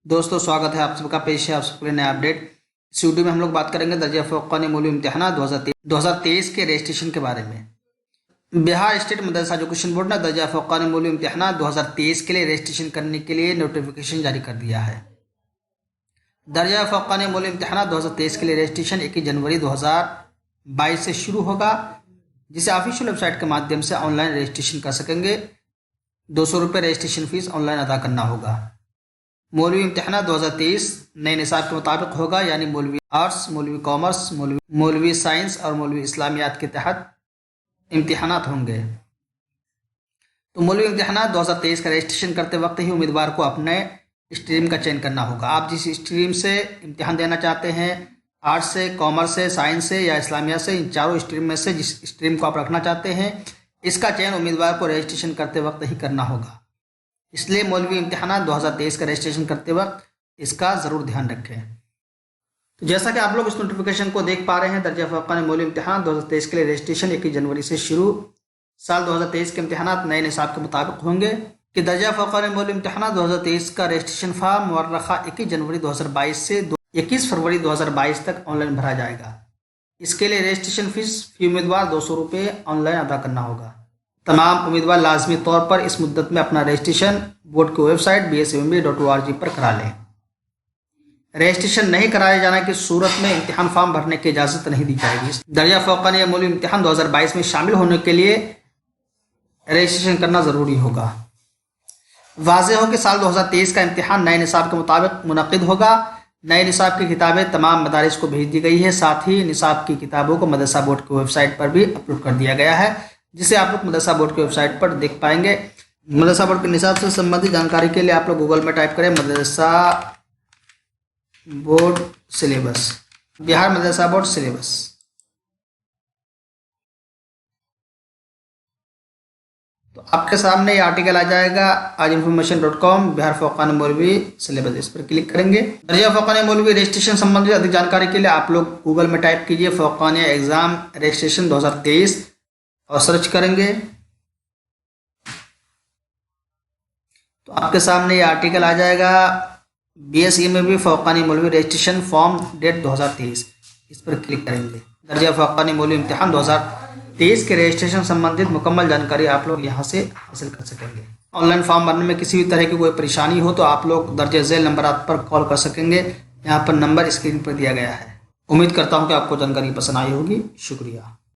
दोस्तों स्वागत है आप सबका। पेश है आप सबके लिए नया अपडेट। इस वीडियो में हम लोग बात करेंगे दर्जा फ़ौक़ानी मौलवी इम्तिहान 2023 के रजिस्ट्रेशन के बारे में। बिहार स्टेट मदरसा एजुकेशन बोर्ड ने दर्जा फ़ौक़ानी मौलवी इम्तिहान 2023 के लिए रजिस्ट्रेशन करने के लिए नोटिफिकेशन जारी कर दिया है। दर्जा फ़ौक़ानी मौलवी इम्तिहान 2023 के लिए रजिस्ट्रेशन 21 जनवरी 2022 से शुरू होगा, जिसे ऑफिशियल वेबसाइट के माध्यम से ऑनलाइन रजिस्ट्रेशन कर सकेंगे। 200 रुपये रजिस्ट्रेशन फीस ऑनलाइन अदा करना होगा। मौलवी इम्तिहान 2023 नए निसाब के मुताबिक होगा, यानी मौलवी आर्ट्स, मौलवी कॉमर्स, मौलवी साइंस और मौलवी इस्लामियात के तहत इम्तिहानात होंगे। तो मौलवी इम्तिहान 2023 का रजिस्ट्रेशन करते वक्त ही उम्मीदवार को अपने स्ट्रीम का चयन करना होगा। आप जिस स्ट्रीम से इम्तिहान देना चाहते हैं, आर्ट्स से, कॉमर्स से, साइंस से या इस्लामिया से, इन चारों स्ट्रीम में से जिस स्ट्रीम को आप रखना चाहते हैं, इसका चयन उम्मीदवार को रजिस्ट्रेशन करते वक्त ही करना होगा। इसलिए मौलवी इम्तिहान 2023 का रजिस्ट्रेशन करते वक्त इसका ज़रूर ध्यान रखें। तो जैसा कि आप लोग इस नोटिफिकेशन को देख पा रहे हैं, दर्जा फ़ौक़ानी मौलवी इम्तिहान 2023 के लिए रजिस्ट्रेशन 21 जनवरी से शुरू। साल 2023 के इम्तिहान नए निसाब के मुताबिक होंगे कि दर्जा फ़ौक़ानी मौलवी इम्तिहान 2023 का रजिस्ट्रेशन फॉर्म मुअर्रखा 21 जनवरी 2022 से 21 फरवरी 2022 तक ऑनलाइन भरा जाएगा। इसके लिए रजिस्ट्रेशन फीस फी उम्मीदवार 200 रुपये ऑनलाइन अदा करना होगा। तमाम उम्मीदवार लाजमी तौर पर इस मुद्दत में अपना रजिस्ट्रेशन बोर्ड की वेबसाइट bsumb.org पर करा लें। रजिस्ट्रेशन नहीं कराए जाने की सूरत में इम्तिहान फॉर्म भरने की इजाज़त नहीं दी जाएगी। दर्जा फ़ौक़ानी मौलवी इम्तिहान 2022 में शामिल होने के लिए रजिस्ट्रेशन करना ज़रूरी होगा। वाज़ेह हो कि साल 2023 का इम्तिहान नए निसाब के मुताबिक मुनक़िद होगा। नए निसाब की किताबें तमाम मदारिस को भेज दी गई है। साथ ही निसाब की किताबों को मदरसा बोर्ड की वेबसाइट पर भी अपलोड कर दिया गया है, जिसे आप लोग मदरसा बोर्ड की वेबसाइट पर देख पाएंगे। मदरसा बोर्ड के निसाब से संबंधित जानकारी के लिए आप लोग गूगल में टाइप करें मदरसा बोर्ड सिलेबस, बिहार मदरसा बोर्ड सिलेबस। तो आपके सामने ये आर्टिकल आ जाएगा aajinformation.com बिहार फ़ौक़ानी मौलवी सिलेबस। इस पर क्लिक करेंगे। दर्जा फ़ौक़ानी मौलवी रजिस्ट्रेशन संबंधित अधिक जानकारी के लिए आप लोग गूगल में टाइप कीजिए फ़ौक़ानी एग्ज़ाम रजिस्ट्रेशन 2023 और सर्च करेंगे तो आपके सामने ये आर्टिकल आ जाएगा BSE में भी फ़ौक़ानी मौलवी रजिस्ट्रेशन फॉर्म डेट 2023। इस पर क्लिक करेंगे। दर्जा फ़ौक़ानी मौलवी इम्तिहान 2023 के रजिस्ट्रेशन संबंधित मुकम्मल जानकारी आप लोग यहाँ से हासिल कर सकेंगे। ऑनलाइन फॉर्म भरने में किसी भी तरह की कोई परेशानी हो तो आप लोग दर्ज झेल नंबरात पर कॉल कर सकेंगे। यहाँ पर नंबर स्क्रीन पर दिया गया है। उम्मीद करता हूँ कि आपको जानकारी पसंद आई होगी। शुक्रिया।